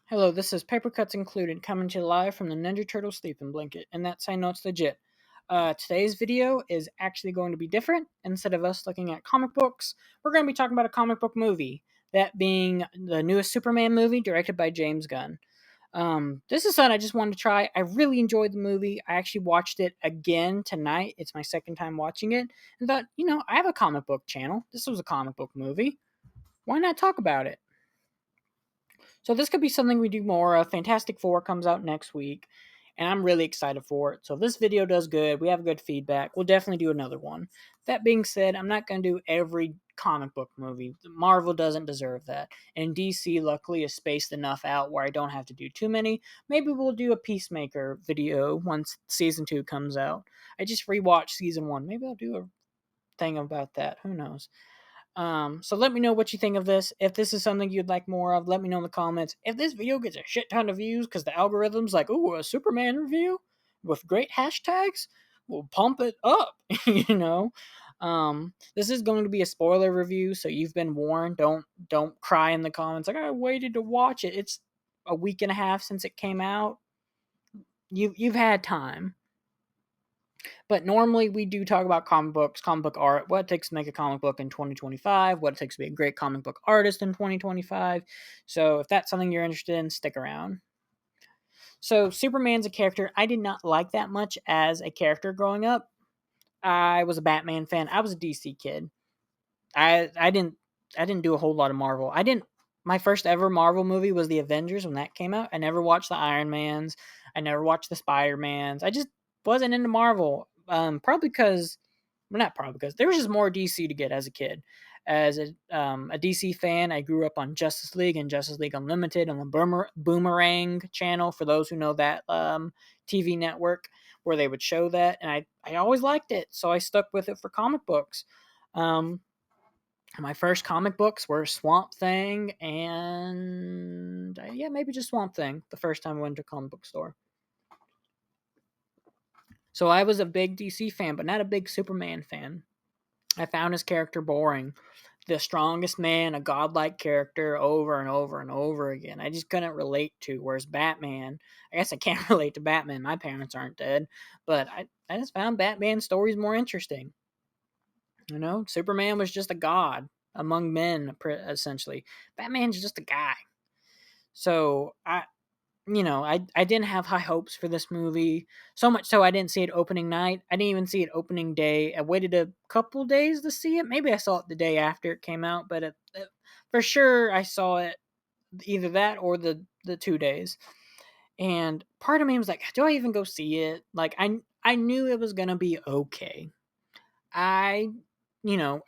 Hello, this is Paper Cuts Included coming to you live from the Ninja Turtle sleeping blanket, and that's I know it's legit. Today's video is actually going to be different. Instead of us looking at comic books, we're going to be talking about a comic book movie. That being the newest Superman movie directed by James Gunn. This is something I just wanted to try. I really enjoyed the movie. I actually watched it again tonight. It's my second time watching it, and thought, I have a comic book channel. This was a comic book movie. Why not talk about it? So this could be something we do more of. Fantastic Four comes out next week, and I'm really excited for it. So if this video does good, we have good feedback, we'll definitely do another one. That being said, I'm not going to do every comic book movie. Marvel doesn't deserve that. And DC, luckily, is spaced enough out where I don't have to do too many. Maybe we'll do a Peacemaker video once Season 2 comes out. I just rewatched Season 1. Maybe I'll do a thing about that. Who knows? So let me know what you think of this. If this is something you'd like more of, let me know in the comments. If this video gets a shit ton of views because the algorithm's like, ooh, a Superman review with great hashtags, we'll pump it up, you know. This is going to be a spoiler review, so you've been warned. Don't cry in the comments like I waited to watch it. It's a week and a half since it came out. You've had time. But normally we do talk about comic books, comic book art, what it takes to make a comic book in 2025, what it takes to be a great comic book artist in 2025. So if that's something you're interested in, stick around. So Superman's a character I did not like that much as a character growing up. I was a Batman fan. I was a DC kid. I didn't do a whole lot of Marvel. I didn't My first ever Marvel movie was the Avengers when that came out. I never watched the Iron Mans. I never watched the Spider Mans. I just wasn't into Marvel. Probably because, well, not probably because there was just more DC to get as a kid. As a DC fan, I grew up on Justice League and Justice League Unlimited on the Boomerang channel. For those who know that TV network, where they would show that, and I always liked it, so I stuck with it for comic books. Um, my first comic books were Swamp Thing and yeah, maybe just Swamp Thing. The first time I went to a comic book store. So I was a big DC fan, but not a big Superman fan. I found his character boring. The strongest man, a godlike character over and over and over again. I just couldn't relate to. Whereas Batman, I guess I can't relate to Batman. My parents aren't dead. But I just found Batman stories more interesting. Superman was just a god among men, essentially. Batman's just a guy. So I didn't have high hopes for this movie. So much so I didn't see it opening night. I didn't even see it opening day. I waited a couple days to see it. Maybe I saw it the day after it came out, but for sure I saw it either that or the 2 days. And part of me was like, do I even go see it? Like I knew it was gonna be okay. I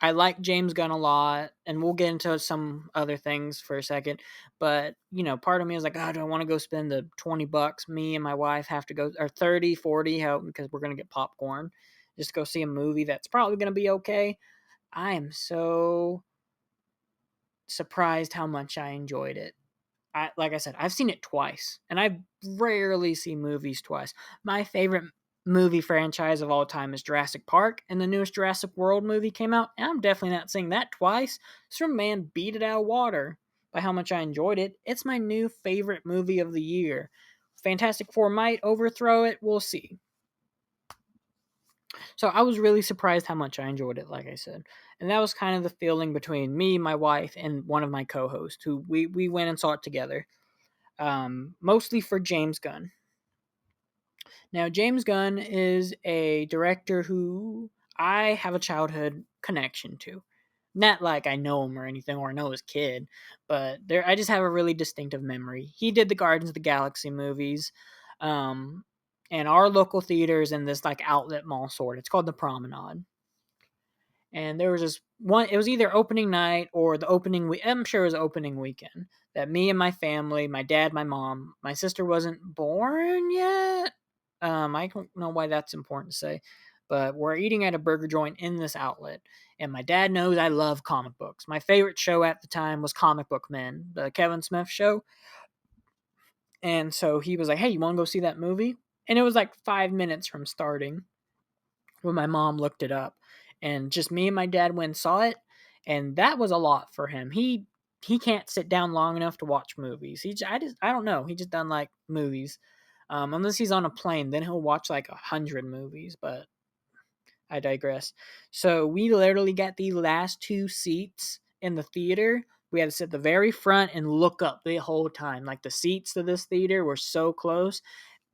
I like James Gunn a lot, and we'll get into some other things for a second. But, part of me is like, oh, do I want to go spend the $20? Me and my wife have to go, or 30, 40, because we're going to get popcorn, just to go see a movie that's probably going to be okay. I am so surprised how much I enjoyed it. Like I said, I've seen it twice, and I rarely see movies twice. My favorite movie franchise of all time is Jurassic Park, and the newest Jurassic World movie came out, and I'm definitely not seeing that twice. Man beat it out of water by how much I enjoyed it. It's my new favorite movie of the year. Fantastic Four might overthrow it. We'll see. So I was really surprised how much I enjoyed it, like I said. And that was kind of the feeling between me, my wife, and one of my co-hosts, who we went and saw it together. Mostly for James Gunn. Now, James Gunn is a director who I have a childhood connection to. Not like I know him or anything, or I know his kid, but I just have a really distinctive memory. He did the Guardians of the Galaxy movies, and our local theater is in this like outlet mall sort. It's called the Promenade. And there was this one. It was either opening night or the opening week. I'm sure it was opening weekend. That me and my family, my dad, my mom, my sister wasn't born yet. I don't know why that's important to say, but we're eating at a burger joint in this outlet, and my dad knows I love comic books. My favorite show at the time was Comic Book Men, the Kevin Smith show, and so he was like, "Hey, you want to go see that movie?" And it was like 5 minutes from starting when my mom looked it up, and just me and my dad went and saw it, and that was a lot for him. he can't sit down long enough to watch movies. I don't know. He just doesn't like movies. Unless he's on a plane, then he'll watch like 100 movies. But I digress. So we literally got the last two seats in the theater. We had to sit at the very front and look up the whole time. Like the seats to this theater were so close.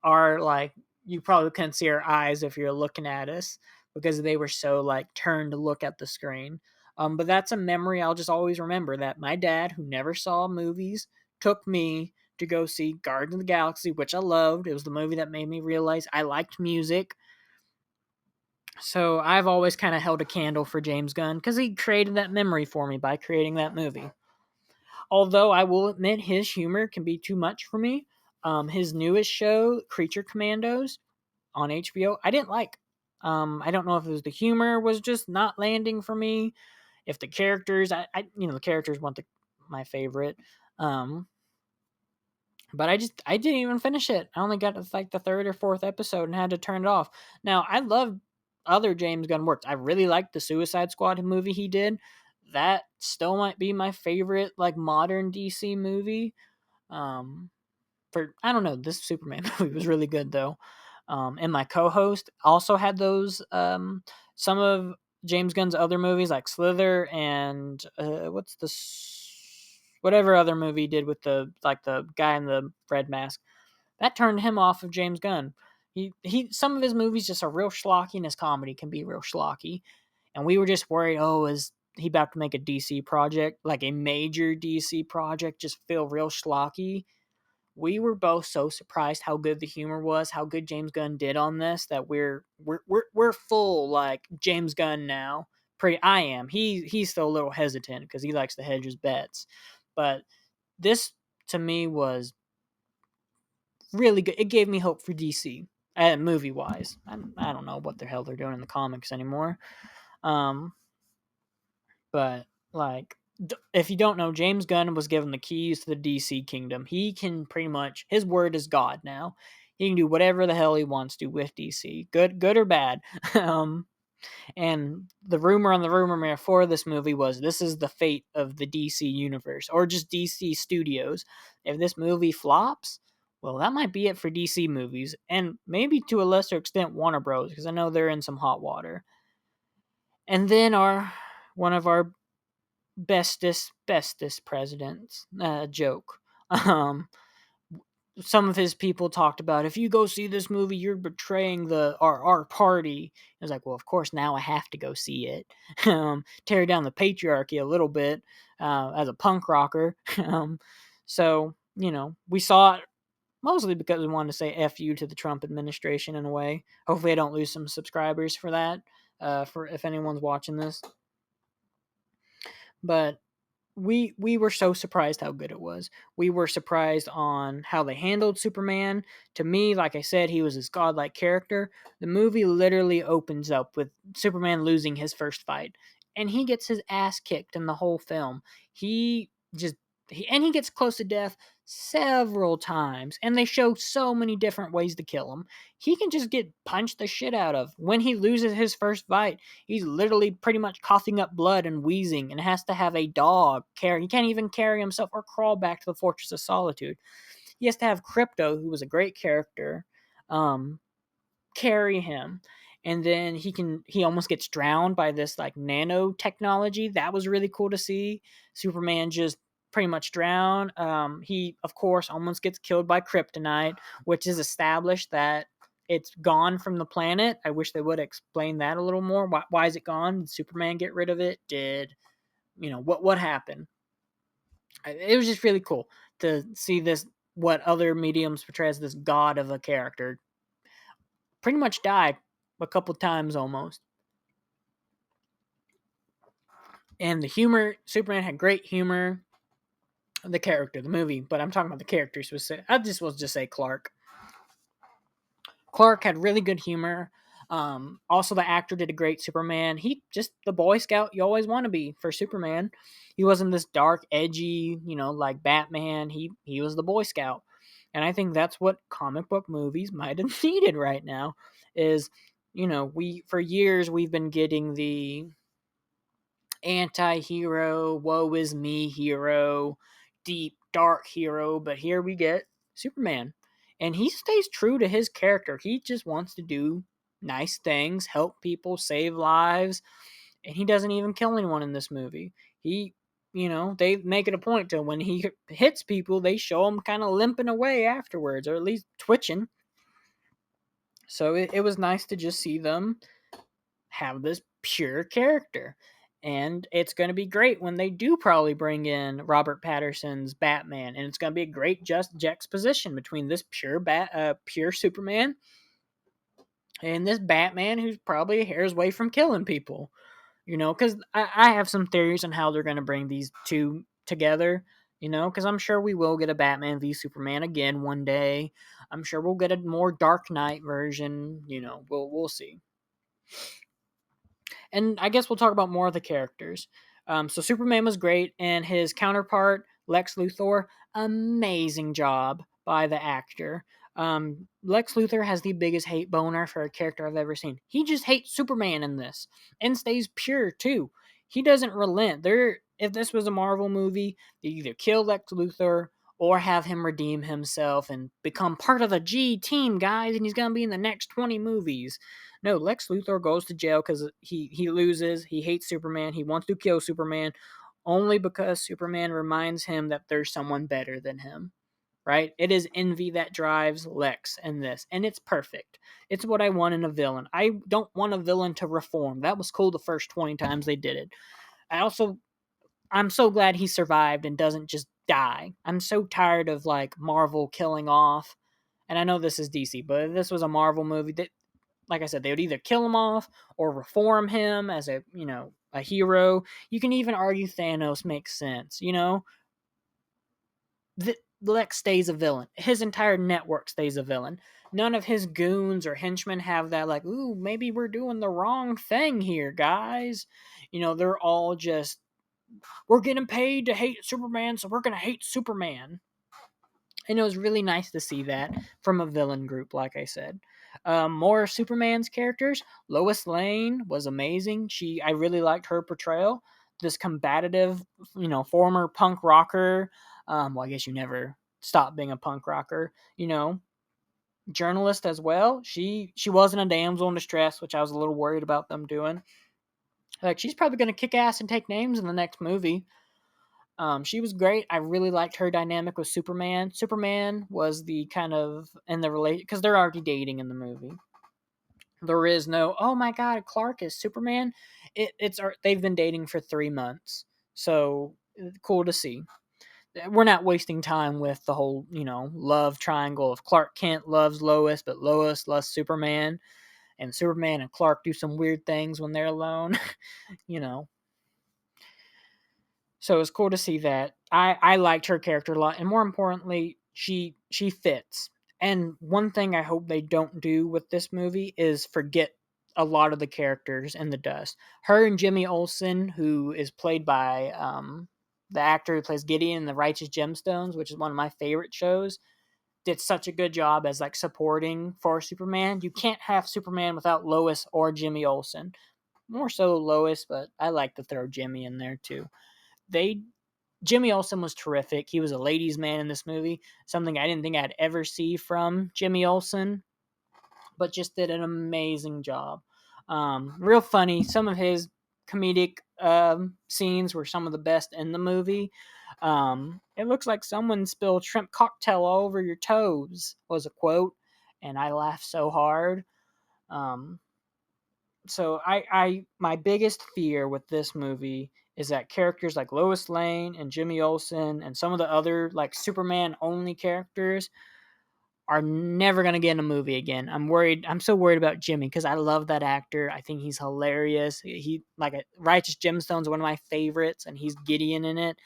Are like you probably couldn't see our eyes if you're looking at us because they were so like turned to look at the screen. But that's a memory I'll just always remember that my dad, who never saw movies, took me to go see Guardians of the Galaxy, which I loved. It was the movie that made me realize I liked music. So I've always kind of held a candle for James Gunn because he created that memory for me by creating that movie. Although I will admit his humor can be too much for me. His newest show, Creature Commandos, on HBO, I didn't like. I don't know if it was the humor was just not landing for me. If the characters, the characters weren't my favorite. But I didn't even finish it. I only got to like the third or fourth episode and had to turn it off. Now I love other James Gunn works. I really liked the Suicide Squad movie he did. That still might be my favorite like modern DC movie. For I don't know, this Superman movie was really good though. And my co-host also had those some of James Gunn's other movies like Slither and what's whatever other movie he did with the guy in the red mask. That turned him off of James Gunn. He some of his movies just are real schlocky and his comedy can be real schlocky. And we were just worried, oh, is he about to make a DC project, like a major DC project, just feel real schlocky? We were both so surprised how good the humor was, how good James Gunn did on this, that we're full like James Gunn now. I am. He's still a little hesitant because he likes to hedge his bets, but this to me was really good. It gave me hope for DC, movie wise. I don't know what the hell they're doing in the comics anymore. Um, but like if you don't know, James Gunn was given the keys to the DC kingdom. He can pretty much, his word is God now. He can do whatever the hell he wants to with DC, good or bad. um, and the rumor on the rumor mill for this movie was this is the fate of the DC universe or just DC Studios. If this movie flops, well, that might be it for DC movies and maybe to a lesser extent Warner Bros. Because I know they're in some hot water. And then one of our bestest presidents joke. Um, some of his people talked about if you go see this movie, you're betraying our party. I was like, well, of course now I have to go see it. Tear down the patriarchy a little bit as a punk rocker. So we saw it mostly because we wanted to say "f you" to the Trump administration in a way. Hopefully, I don't lose some subscribers for that. For if anyone's watching this, but we were so surprised how good it was. We were surprised on how they handled Superman. To me, like I said, he was this godlike character. The movie literally opens up with Superman losing his first fight, and he gets his ass kicked in the whole film. He just he gets close to death several times, and they show so many different ways to kill him. He can just get punched the shit out of. When he loses his first fight, he's literally pretty much coughing up blood and wheezing and has to have a dog carry. He can't even carry himself or crawl back to the Fortress of Solitude. He has to have Krypto, who was a great character, carry him. And then he almost gets drowned by this like nanotechnology. That was really cool to see. Superman just pretty much drown. He of course almost gets killed by kryptonite, which is established that it's gone from the planet. I wish they would explain that a little more. Why is it gone? Did Superman get rid of it? Did what happened? It was just really cool to see this, what other mediums portray as this god of a character pretty much died a couple times almost. And the humor, Superman had great humor. The character, the movie, but I'm talking about the character specific. I just will just say Clark. Clark had really good humor. Also, the actor did a great Superman. He just the Boy Scout you always want to be for Superman. He wasn't this dark, edgy, like Batman. He was the Boy Scout, and I think that's what comic book movies might have needed right now. Is we for years we've been getting the anti-hero, woe is me hero, deep dark hero, but here we get Superman. And he stays true to his character. He just wants to do nice things, help people, save lives, and he doesn't even kill anyone in this movie. He, they make it a point to when he hits people, they show him kind of limping away afterwards, or at least twitching. So it was nice to just see them have this pure character. And it's going to be great when they do probably bring in Robert Patterson's Batman, and it's going to be a great just juxtaposition between this pure Superman and this Batman who's probably hairs away from killing people. Because I have some theories on how they're going to bring these two together. Because I'm sure we will get a Batman v Superman again one day. I'm sure we'll get a more Dark Knight version. We'll see. And I guess we'll talk about more of the characters. So Superman was great, and his counterpart, Lex Luthor, amazing job by the actor. Lex Luthor has the biggest hate boner for a character I've ever seen. He just hates Superman in this, and stays pure too. He doesn't relent. If this was a Marvel movie, they either kill Lex Luthor or have him redeem himself and become part of the G team, guys, and he's gonna be in the next 20 movies. No, Lex Luthor goes to jail because he loses. He hates Superman. He wants to kill Superman only because Superman reminds him that there's someone better than him. Right? It is envy that drives Lex in this, and it's perfect. It's what I want in a villain. I don't want a villain to reform. That was cool the first 20 times they did it. I'm so glad he survived and doesn't just die. I'm so tired of like Marvel killing off. And I know this is DC, but if this was a Marvel movie, that, like I said, they would either kill him off or reform him as a hero. You can even argue Thanos makes sense. Lex stays a villain. His entire network stays a villain. None of his goons or henchmen have that, like, ooh, maybe we're doing the wrong thing here, guys. They're all just, we're getting paid to hate Superman, so we're going to hate Superman. And it was really nice to see that from a villain group, like I said. More Superman's characters. Lois Lane was amazing. I really liked her portrayal. This combative, former punk rocker. Well, I guess you never stop being a punk rocker. Journalist as well. She wasn't a damsel in distress, which I was a little worried about them doing. Like, she's probably going to kick ass and take names in the next movie. She was great. I really liked her dynamic with Superman. Superman was the kind of in the relate because they're already dating in the movie. There is no, oh my god, Clark is Superman. They've been dating for 3 months, so cool to see. We're not wasting time with the whole love triangle of Clark Kent loves Lois, but Lois loves Superman, and Superman and Clark do some weird things when they're alone. you know So it's cool to see that. I liked her character a lot, and more importantly, she fits. And one thing I hope they don't do with this movie is forget a lot of the characters in the dust. Her and Jimmy Olsen, who is played by the actor who plays Gideon in the Righteous Gemstones, which is one of my favorite shows, did such a good job as like supporting for Superman. You can't have Superman without Lois or Jimmy Olsen. More so Lois, but I like to throw Jimmy in there too. They Jimmy Olsen was terrific. He was a ladies' man in this movie, something I didn't think I'd ever see from Jimmy Olsen, but just did an amazing job. Real funny. Some of his comedic scenes were some of the best in the movie. It looks like someone spilled shrimp cocktail all over your toes, was a quote, and I laughed so hard. So my biggest fear with this movie is that characters like Lois Lane and Jimmy Olsen and some of the other like Superman only characters are never going to get in a movie again. I'm so worried about Jimmy because I love that actor. I think he's hilarious. He like Righteous Gemstones, one of my favorites, and he's Gideon in it.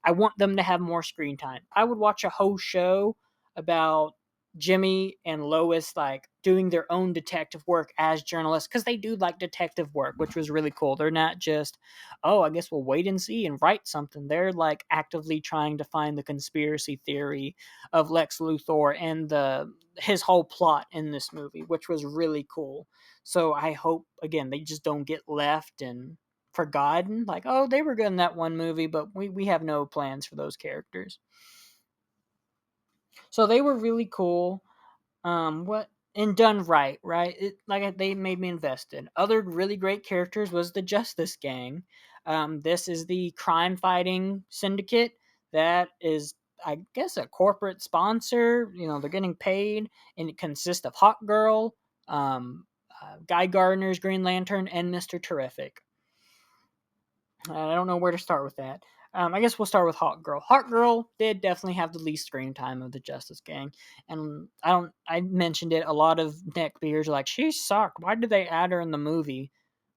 I want them to have more screen time. I would watch a whole show about Jimmy and Lois like doing their own detective work as journalists because they do like detective work, which was really cool. They're not just, oh, I guess we'll wait and see and write something. They're like actively trying to find the conspiracy theory of Lex Luthor and his whole plot in this movie, which was really cool. So I hope again they just don't get left and forgotten. Like, oh, they were good in that one movie, but we have no plans for those characters. So they were really cool. What and done right, right? They made me invested. Other really great characters was the Justice Gang. This is the crime fighting syndicate that is, I guess, a corporate sponsor. They're getting paid, and it consists of Hawk Girl, Guy Gardner's Green Lantern, and Mister Terrific. I don't know where to start with that. I guess we'll start with Hawk Girl. Hawk Girl did definitely have the least screen time of the Justice Gang, and I mentioned it. A lot of neckbeards are like, she sucked. Why did they add her in the movie?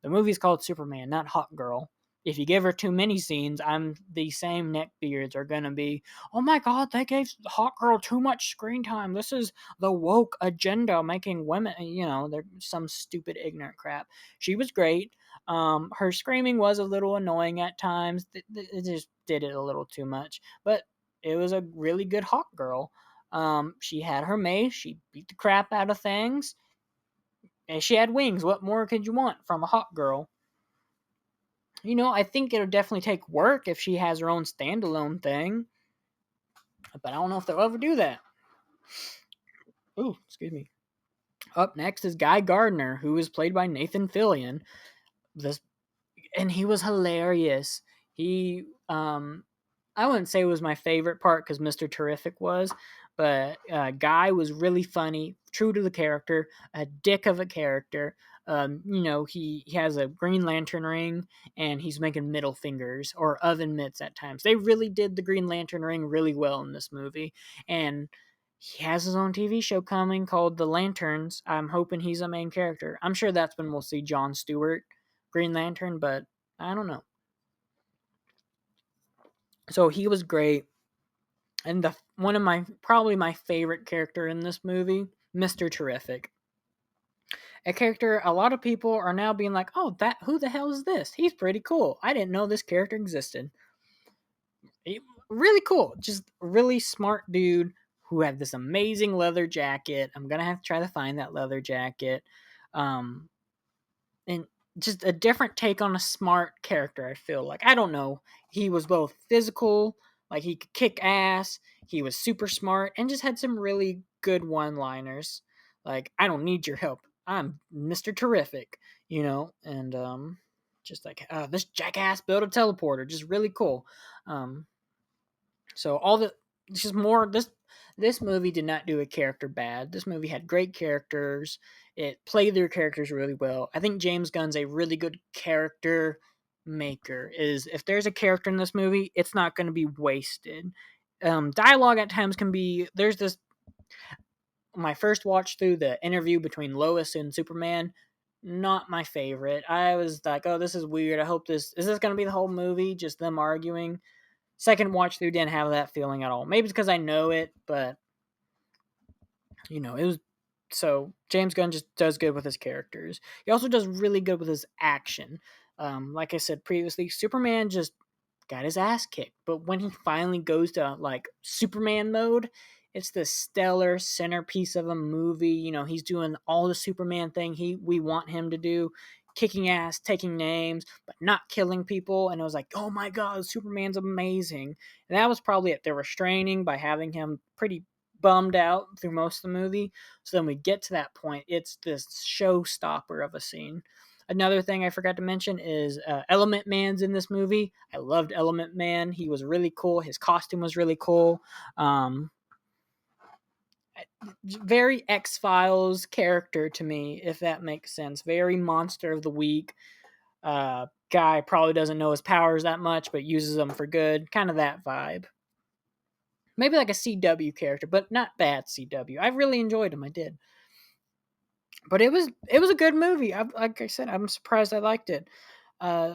The movie's called Superman, not Hawk Girl. If you give her too many scenes, the same neckbeards are gonna be, oh my god, they gave Hawk Girl too much screen time. This is the woke agenda making women. They're some stupid ignorant crap. She was great. Her screaming was a little annoying at times. It just did it a little too much, but it was a really good Hawk Girl. She had her mace. She beat the crap out of things, and she had wings. What more could you want from a Hawk Girl? I think it'll definitely take work if she has her own standalone thing, but I don't know if they'll ever do that. Ooh, excuse me. Up next is Guy Gardner, who is played by Nathan Fillion. This and he was hilarious. He I wouldn't say it was my favorite part because Mr. Terrific was, but Guy was really funny, true to the character, a dick of a character. He has a Green Lantern ring and he's making middle fingers or oven mitts at times. They really did the Green Lantern ring really well in this movie, and he has his own TV show coming called The Lanterns. I'm hoping he's a main character. I'm sure that's when we'll see Jon Stewart Green Lantern, but I don't know. So he was great, and the one of my probably my favorite character in this movie, Mister Terrific. A character a lot of people are now being like, "Oh, that who the hell is this? He's pretty cool. I didn't know this character existed." Really cool, just really smart dude who had this amazing leather jacket. I'm gonna have to try to find that leather jacket. Um, and just a different take on a smart character. I feel like, I don't know, he was both physical, like he could kick ass, he was super smart, and just had some really good one liners, like, I don't need your help, I'm Mr. Terrific, and just like, this jackass built a teleporter, just really cool. So all the this is more this movie did not do a character bad. This movie had great characters. It played their characters really well. I think James Gunn's a really good character maker. Is if there's a character in this movie, it's not going to be wasted. Dialogue at times can be. There's this my first watch through the interview between Lois and Superman. Not my favorite. I was like, oh, this is weird. I hope this is this going to be the whole movie, just them arguing. Second watch through didn't have that feeling at all. Maybe it's because I know it, but it was so James Gunn just does good with his characters. He also does really good with his action. Like I said previously, Superman just got his ass kicked, but when he finally goes to like Superman mode, it's the stellar centerpiece of a movie. He's doing all the Superman thing we want him to do, kicking ass, taking names, but not killing people. And it was like, oh my god, Superman's amazing. And that was probably it. They're restraining by having him pretty bummed out through most of the movie. So then we get to that point, it's this showstopper of a scene. Another thing I forgot to mention is Element Man's in this movie. I loved Element Man. He was really cool. His costume was really cool. Very X-Files character to me, if that makes sense. Very monster of the week. Guy probably doesn't know his powers that much, but uses them for good. Kind of that vibe. Maybe like a CW character, but not bad CW. I really enjoyed him. I did. But it was a good movie. Like I said, I'm surprised I liked it. Uh,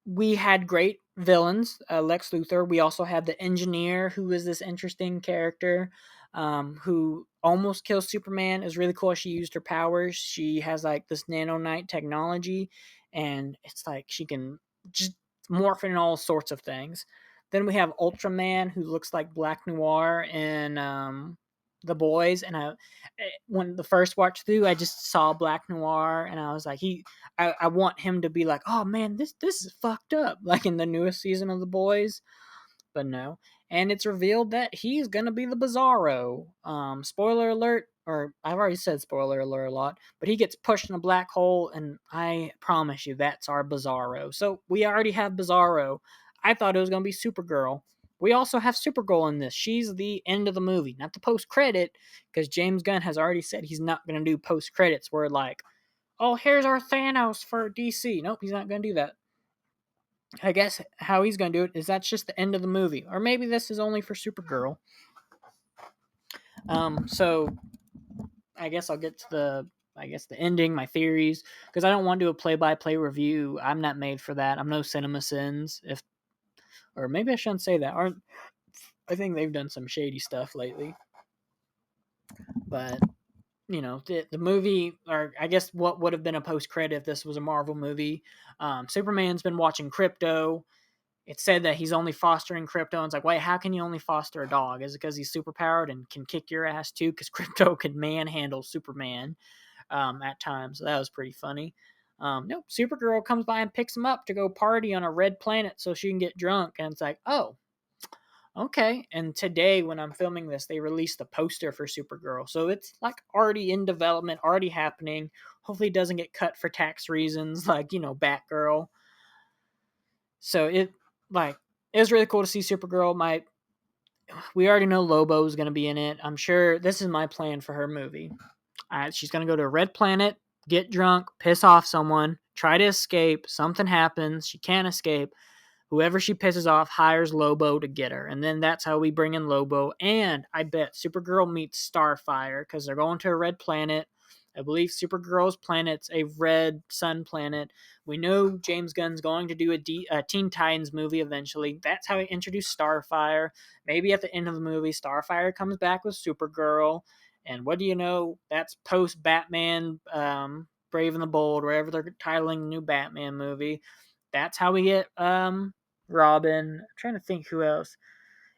we had great villains, Lex Luthor. We also had the engineer, who is this interesting character, who almost kills Superman. Is really cool. She used her powers. She has like this nanite technology, and it's like she can just morph in all sorts of things. Then we have Ultraman, who looks like Black Noir, and The Boys, and when the first watch through, I just saw Black Noir, and I was like, I want him to be like, oh man, this is fucked up, like in the newest season of The Boys, but no. And it's revealed that he's gonna be the Bizarro. Spoiler alert, or I've already said spoiler alert a lot, but he gets pushed in a black hole, and I promise you that's our Bizarro. So we already have Bizarro. I thought it was gonna be Supergirl. We also have Supergirl in this. She's the end of the movie, not the post credit, because James Gunn has already said he's not gonna do post credits where like, oh, here's our Thanos for DC. Nope, he's not gonna do that. I guess how he's going to do it is that's just the end of the movie, or maybe this is only for Supergirl. So I guess I'll get to the ending, my theories, because I don't want to do a play-by-play review. I'm not made for that. I'm no Cinema Sins. Or maybe I shouldn't say that. Aren't I think they've done some shady stuff lately. But the movie, or I guess what would have been a post credit if this was a Marvel movie. Superman's been watching Krypto. It said that he's only fostering Krypto, and it's like, wait, how can you only foster a dog? Is it because he's superpowered and can kick your ass too? Because Krypto can manhandle Superman at times. So that was pretty funny. Nope, Supergirl comes by and picks him up to go party on a red planet so she can get drunk, and it's like, oh, okay. And today, when I'm filming this, they released the poster for Supergirl, so it's like already in development, already happening. Hopefully, it doesn't get cut for tax reasons, like Batgirl. So it was really cool to see Supergirl. We already know Lobo's going to be in it. I'm sure this is my plan for her movie. She's going to go to a red planet, get drunk, piss off someone, try to escape. Something happens. She can't escape. Whoever she pisses off hires Lobo to get her. And then that's how we bring in Lobo. And I bet Supergirl meets Starfire because they're going to a red planet. I believe Supergirl's planet's a red sun planet. We know James Gunn's going to do a Teen Titans movie eventually. That's how he introduced Starfire. Maybe at the end of the movie, Starfire comes back with Supergirl. And what do you know? That's post Batman, Brave and the Bold, wherever they're titling the new Batman movie. That's how we get Robin. I'm trying to think who else.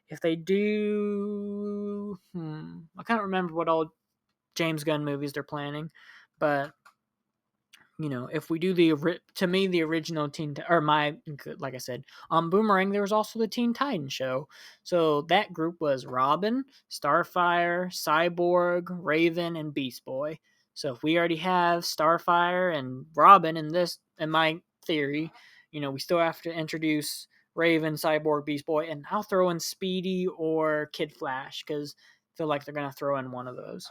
If they do, I can't remember what all James Gunn movies they're planning, but if we do to me the original or my, like I said, on Boomerang there was also the Teen Titans show. So that group was Robin, Starfire, Cyborg, Raven, and Beast Boy. So if we already have Starfire and Robin in my theory, we still have to introduce Raven, Cyborg, Beast Boy, and I'll throw in Speedy or Kid Flash because I feel like they're gonna throw in one of those.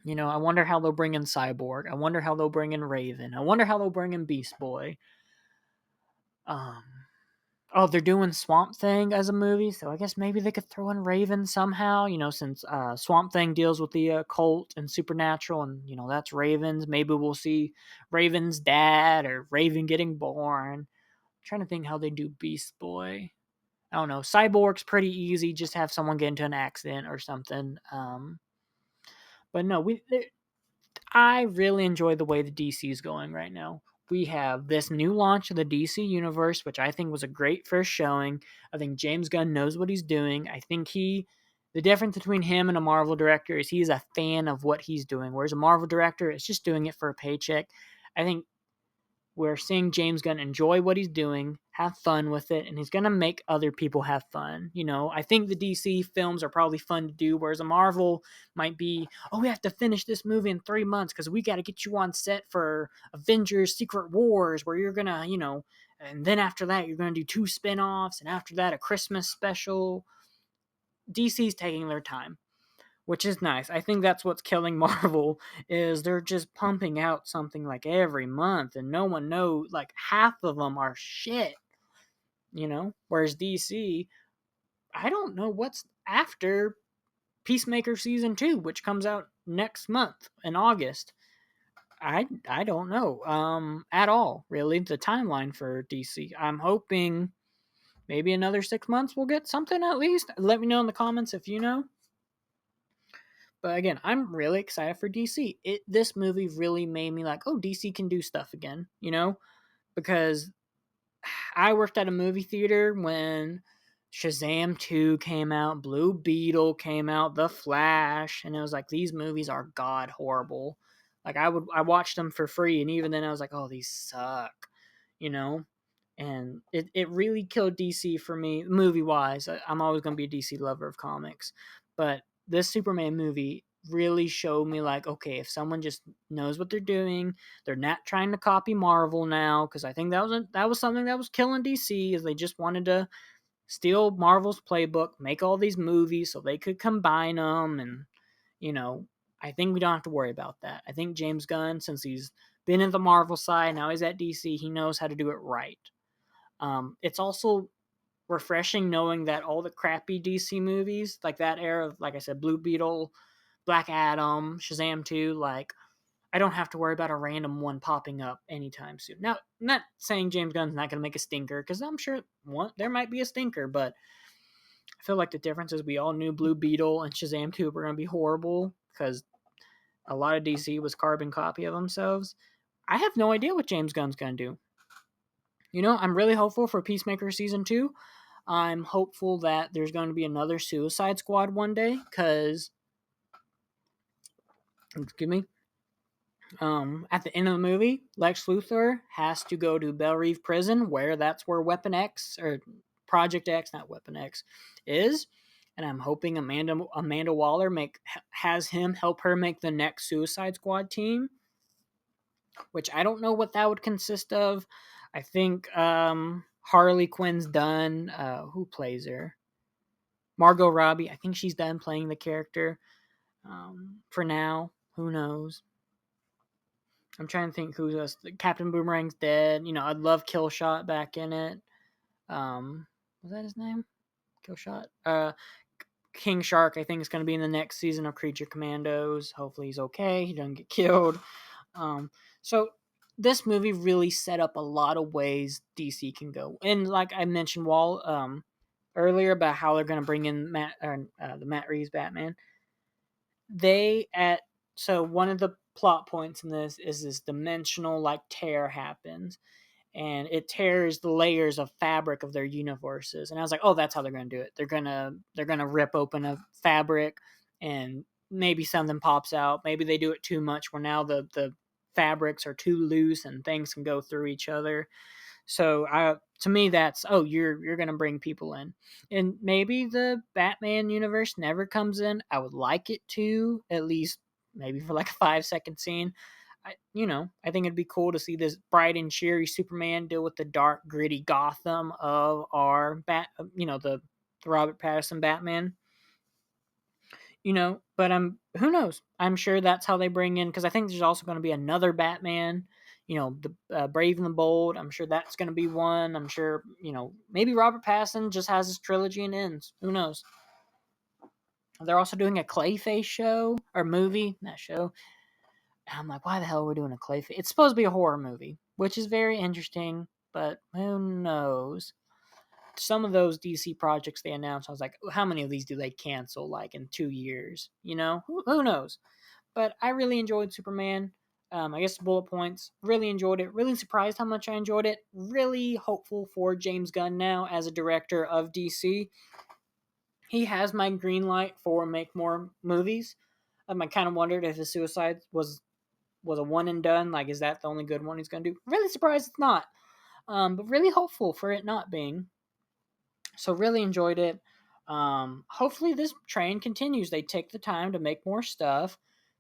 I wonder how they'll bring in Cyborg. I wonder how they'll bring in Raven. I wonder how they'll bring in Beast Boy. They're doing Swamp Thing as a movie, so I guess maybe they could throw in Raven somehow. Since Swamp Thing deals with the occult and supernatural, and that's Raven's. Maybe we'll see Raven's dad or Raven getting born. I'm trying to think how they do Beast Boy. I don't know. Cyborg's pretty easy. Just have someone get into an accident or something. But no, I really enjoy the way the DC is going right now. We have this new launch of the DC Universe, which I think was a great first showing. I think James Gunn knows what he's doing. I think the difference between him and a Marvel director is he's a fan of what he's doing, whereas a Marvel director is just doing it for a paycheck. I think we're seeing James Gunn enjoy what he's doing, have fun with it, and he's going to make other people have fun. I think the DC films are probably fun to do, whereas a Marvel might be, we have to finish this movie in 3 months because we got to get you on set for Avengers Secret Wars, where you're going to, and then after that, you're going to do 2 spin-offs, and after that, a Christmas special. DC's taking their time, which is nice. I think that's what's killing Marvel is they're just pumping out something like every month and no one knows, like half of them are shit, whereas DC, I don't know what's after Peacemaker season 2, which comes out next month in August. I don't know at all, really, the timeline for DC. I'm hoping maybe another 6 months we'll get something at least. Let me know in the comments if you know. But again, I'm really excited for DC. This movie really made me like, DC can do stuff again, because I worked at a movie theater when Shazam 2 came out, Blue Beetle came out, The Flash, and it was like these movies are god horrible. Like I watched them for free, and even then I was like, oh, these suck, you know. And it really killed DC for me movie wise. I'm always gonna be a DC lover of comics, but this Superman movie really showed me like, okay, if someone just knows what they're doing, they're not trying to copy Marvel now, because I think that was something that was killing DC, is they just wanted to steal Marvel's playbook, make all these movies so they could combine them. And, you know, I think we don't have to worry about that. I think James Gunn, since he's been in the Marvel side, now he's at DC, he knows how to do it right. It's also refreshing knowing that all the crappy DC movies, like that era of, like I said, Blue Beetle, Black Adam, Shazam 2, like, I don't have to worry about a random one popping up anytime soon. Now, I'm not saying James Gunn's not going to make a stinker, because I'm sure there might be a stinker, but I feel like the difference is we all knew Blue Beetle and Shazam 2 were going to be horrible, because a lot of DC was carbon copy of themselves. I have no idea what James Gunn's going to do. You know, I'm really hopeful for Peacemaker Season 2. I'm hopeful that there's going to be another Suicide Squad one day, because, excuse me, at the end of the movie, Lex Luthor has to go to Belle Reve Prison, where that's where Weapon X, or Project X, not Weapon X, is. And I'm hoping Amanda Waller has him help her make the next Suicide Squad team, which I don't know what that would consist of. I think Harley Quinn's done. Who plays her? Margot Robbie. I think she's done playing the character for now. Who knows? I'm trying to think who else. Captain Boomerang's dead. You know, I'd love Killshot back in it. Was that his name? Killshot? King Shark, I think, is going to be in the next season of Creature Commandos. Hopefully he's okay. He doesn't get killed. So this movie really set up a lot of ways DC can go. And like I mentioned, earlier about how they're going to bring in the Matt Reeves Batman. So one of the plot points in this is this dimensional like tear happens, and it tears the layers of fabric of their universes. And I was like, oh, that's how they're going to do it. They're gonna rip open a fabric, and maybe something pops out. Maybe they do it too much, where now the fabrics are too loose and things can go through each other. So to me, that's, oh, you're gonna bring people in, and maybe the Batman universe never comes in. I would like it to, at least maybe for like a 5-second scene. I think it'd be cool to see this bright and cheery Superman deal with the dark, gritty Gotham of our the Robert Pattinson Batman. But who knows? I'm sure that's how they bring in, because I think there's also going to be another Batman. The Brave and the Bold. I'm sure that's going to be one. I'm sure maybe Robert Pattinson just has his trilogy and ends. Who knows? They're also doing a Clayface show or movie, not show. And I'm like, why the hell are we doing a Clayface? It's supposed to be a horror movie, which is very interesting, but who knows? Some of those DC projects they announced, I was like, how many of these do they cancel like in 2 years? Who knows? But I really enjoyed Superman. I guess bullet points. Really enjoyed it. Really surprised how much I enjoyed it. Really hopeful for James Gunn now as a director of DC. He has my green light for make more movies. I kind of wondered if the Suicide was a one and done. Like, is that the only good one he's going to do? Really surprised it's not. But really hopeful for it not being. So really enjoyed it. Hopefully this train continues. They take the time to make more stuff.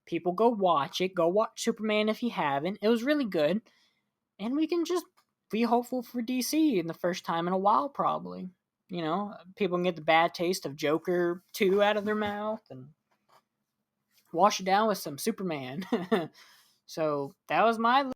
People go watch it. Go watch Superman if you haven't. It was really good. And we can just be hopeful for DC in the first time in a while, probably. People can get the bad taste of Joker 2 out of their mouth and wash it down with some Superman. So that was my